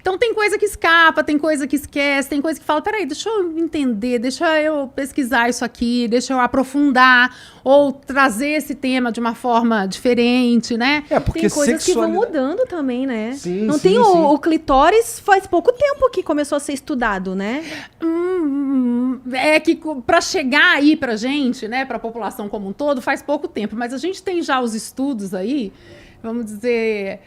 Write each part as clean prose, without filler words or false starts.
Então tem coisa que escapa, tem coisa que esquece, tem coisa que fala, peraí, deixa eu entender, deixa eu pesquisar isso aqui, deixa eu aprofundar, ou trazer esse tema de uma forma diferente, né? Porque tem coisas que vão mudando também, né? Sim, não sim, tem sim. O clitóris faz pouco tempo que começou a ser estudado, né? É que para chegar aí pra gente, né, pra população como um todo, faz pouco tempo, mas a gente tem já os estudos aí, vamos dizer,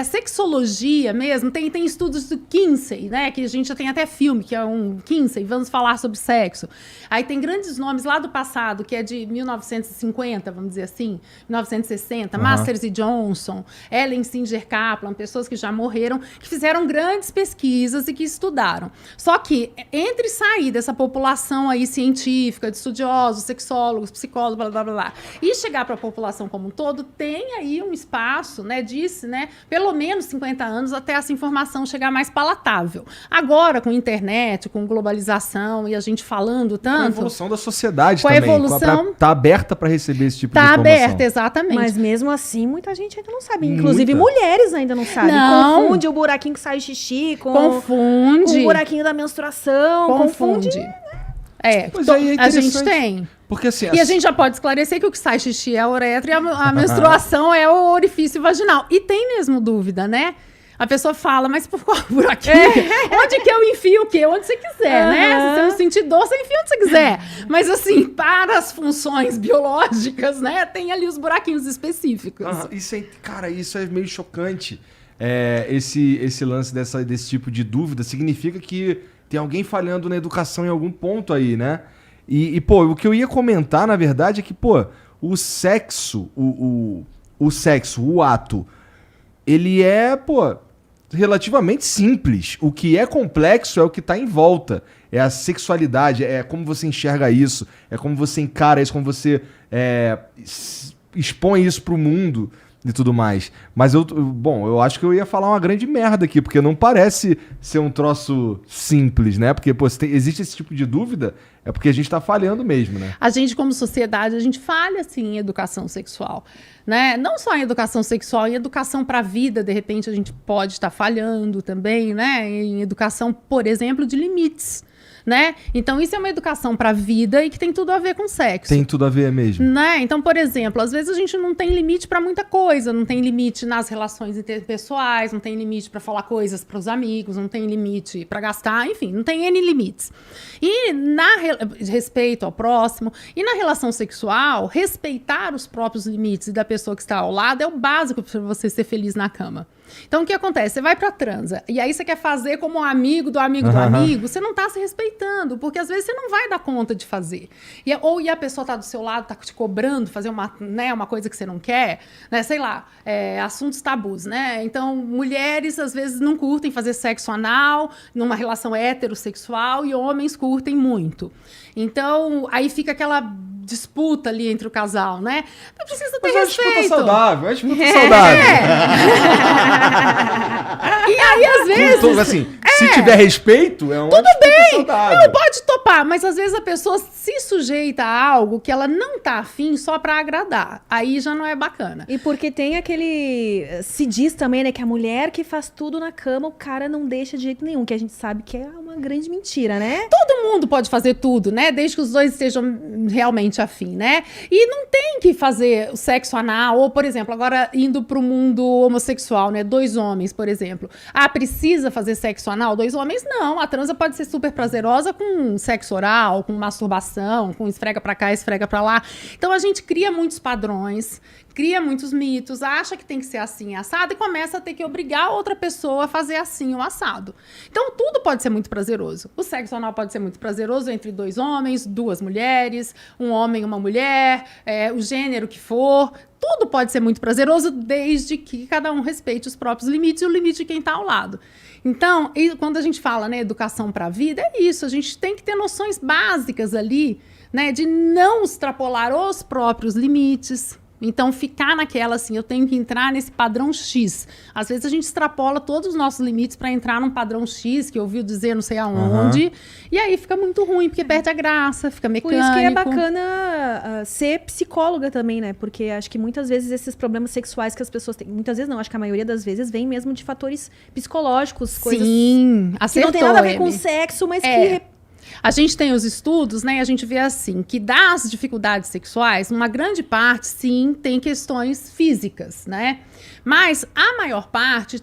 sexologia mesmo, tem estudos do Kinsey, né, que a gente já tem até filme, que é um Kinsey, vamos falar sobre sexo. Aí tem grandes nomes lá do passado, que é de 1950, vamos dizer assim, 1960, Masters e Johnson, Ellen Singer Kaplan, pessoas que já morreram, que fizeram grandes pesquisas e que estudaram. Só que, entre sair dessa população aí científica, de estudiosos, sexólogos, psicólogos, blá, blá, blá, blá, e chegar para a população como um todo, tem aí um espaço, né, disse, né, pelo menos 50 anos até essa informação chegar mais palatável. Agora, com internet, com globalização e a gente falando tanto... Com a evolução da sociedade com também. A evolução... Tá aberta para receber esse tipo de informação. Tá aberta, exatamente. Mas mesmo assim, muita gente ainda não sabe. Inclusive, mulheres ainda não sabem. Não. Confunde o buraquinho que sai xixi com Confunde. o buraquinho da menstruação. Confunde. Pois aí é a gente interessante. tem. Porque assim... E a gente já pode esclarecer que o que sai xixi é a uretra e a menstruação é o orifício vaginal. E tem mesmo dúvida, né? A pessoa fala, mas por qual buraquinho? Onde que eu enfio o quê? Onde você quiser, né? Se você não sentir dor, você enfia onde você quiser. Mas assim, para as funções biológicas, né? Tem ali os buraquinhos específicos. Cara, isso é meio chocante. Esse lance desse tipo de dúvida significa que tem alguém falhando na educação em algum ponto aí, né? Pô, o que eu ia comentar, na verdade, é que, pô, o sexo, o ato, ele é, pô, relativamente simples. O que é complexo é o que tá em volta. É a sexualidade, é como você enxerga isso, é como você encara isso, como você expõe isso pro mundo e tudo mais. Mas eu acho que eu ia falar uma grande merda aqui, porque não parece ser um troço simples, né? Porque, pô, se existe esse tipo de dúvida, é porque a gente tá falhando mesmo, né? A gente, como sociedade, a gente falha, assim, em educação sexual, né? Não só em educação sexual, em educação para a vida, de repente, a gente pode estar falhando também, né? Em educação, por exemplo, de limites, né? Então, isso é uma educação para a vida e que tem tudo a ver com sexo. Tem tudo a ver mesmo. Né? Então, por exemplo, às vezes a gente não tem limite para muita coisa, não tem limite nas relações interpessoais, não tem limite para falar coisas para os amigos, não tem limite para gastar, enfim, não tem N limites. E respeito ao próximo, e na relação sexual, respeitar os próprios limites da pessoa que está ao lado é o básico para você ser feliz na cama. Então, o que acontece? Você vai pra transa, e aí você quer fazer como um amigo do amigo do amigo, você não tá se respeitando, porque às vezes você não vai dar conta de fazer. E a pessoa tá do seu lado, tá te cobrando, fazer uma coisa que você não quer, né? Sei lá, assuntos tabus, né? Então, mulheres às vezes não curtem fazer sexo anal numa relação heterossexual e homens curtem muito. Então, aí fica aquela disputa ali entre o casal, né? Mas precisa ter respeito. É uma disputa saudável, é uma disputa saudável. E aí, às vezes... assim, se tiver respeito, é uma tudo bem, saudável. não pode topar, mas às vezes a pessoa se sujeita a algo que ela não tá afim só pra agradar. Aí já não é bacana. E porque tem aquele... Se diz também, né, que a mulher que faz tudo na cama, o cara não deixa de jeito nenhum, que a gente sabe que é uma grande mentira, né? Todo mundo pode fazer tudo, né? Desde que os dois estejam realmente afim, né? E não tem que fazer o sexo anal, ou, por exemplo, agora indo pro mundo homossexual, né? 2 homens, por exemplo. Precisa fazer sexo anal? 2 homens? Não. A transa pode ser super prazerosa com sexo oral, com masturbação, com esfrega pra cá, esfrega pra lá. Então, a gente cria muitos padrões, cria muitos mitos, acha que tem que ser assim, assado, e começa a ter que obrigar outra pessoa a fazer assim, o assado. Então, tudo pode ser muito prazeroso. O sexo anal pode ser muito prazeroso entre 2 homens, 2 mulheres, um homem e uma mulher, o gênero que for. Tudo pode ser muito prazeroso, desde que cada um respeite os próprios limites e o limite de quem está ao lado. Então, quando a gente fala, né, educação para a vida, é isso. A gente tem que ter noções básicas ali, né, de não extrapolar os próprios limites, Então, ficar naquela assim, eu tenho que entrar nesse padrão X. Às vezes a gente extrapola todos os nossos limites para entrar num padrão X, que ouviu dizer não sei aonde, e aí fica muito ruim, porque perde a graça, fica mecânico. Por isso que é bacana ser psicóloga também, né? Porque acho que muitas vezes esses problemas sexuais que as pessoas têm, muitas vezes não, acho que a maioria das vezes vem mesmo de fatores psicológicos, coisas Sim, que não tem nada a ver com sexo, mas que... A gente tem os estudos, né? E a gente vê assim, que das dificuldades sexuais, uma grande parte, sim, tem questões físicas, né? Mas a maior parte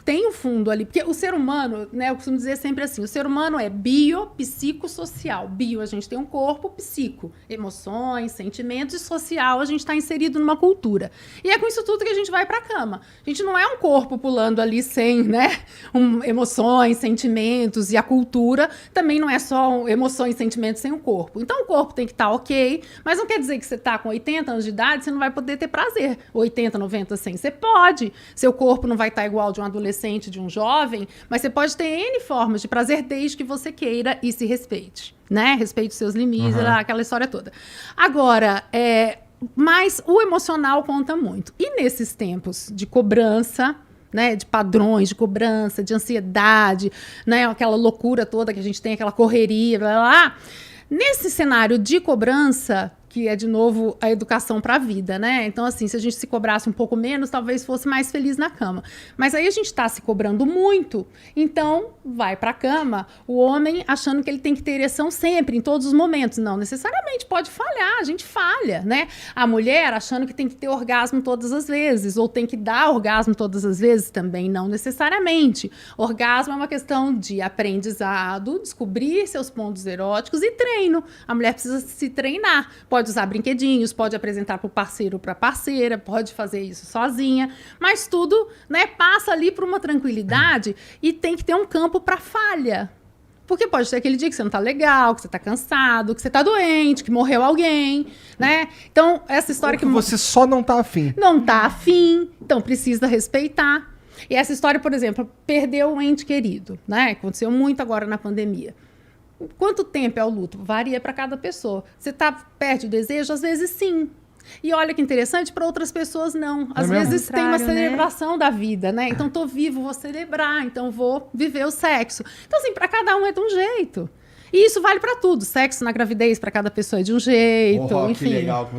tem um fundo ali, porque o ser humano, né, eu costumo dizer sempre assim, o ser humano é biopsicossocial. Bio, a gente tem um corpo, psico, emoções, sentimentos, e social, a gente está inserido numa cultura. E é com isso tudo que a gente vai para a cama. A gente não é um corpo pulando ali sem, né, emoções, sentimentos, e a cultura também não é só emoções, sentimentos sem o corpo. Então o corpo tem que estar ok, mas não quer dizer que você está com 80 anos de idade, você não vai poder ter prazer. 80, 90, 100, você pode. Seu corpo não vai estar igual de um adolescente, de um jovem, mas você pode ter N formas de prazer desde que você queira e se respeite, né? Respeite os seus limites, aquela história toda. Agora, mas o emocional conta muito. E nesses tempos de cobrança, né, de padrões de cobrança, de ansiedade, né, aquela loucura toda que a gente tem, aquela correria, blá, blá, blá. Nesse cenário de cobrança, que é, de novo, a educação para a vida, né? Então, assim, se a gente se cobrasse um pouco menos, talvez fosse mais feliz na cama. Mas aí a gente está se cobrando muito, então vai para a cama o homem achando que ele tem que ter ereção sempre, em todos os momentos. Não necessariamente, pode falhar, a gente falha, né? A mulher achando que tem que ter orgasmo todas as vezes, ou tem que dar orgasmo todas as vezes, também não necessariamente. Orgasmo é uma questão de aprendizado, descobrir seus pontos eróticos e treino. A mulher precisa se treinar. Pode usar brinquedinhos, pode apresentar para o parceiro ou para a parceira, pode fazer isso sozinha, mas tudo, né, passa ali por uma tranquilidade e tem que ter um campo para falha. Porque pode ter aquele dia que você não tá legal, que você tá cansado, que você tá doente, que morreu alguém, né? Então, essa história que você só não tá afim. Não tá afim, então precisa respeitar. E essa história, por exemplo, perdeu um ente querido, né? Aconteceu muito agora na pandemia. Quanto tempo é o luto? Varia para cada pessoa. Você perde o desejo? Às vezes sim. E olha que interessante, para outras pessoas não. Às vezes tem uma celebração, né, da vida, né? Então, tô vivo, vou celebrar, então vou viver o sexo. Então, assim, para cada um é de um jeito. E isso vale para tudo. Sexo na gravidez, para cada pessoa é de um jeito, enfim. Que legal que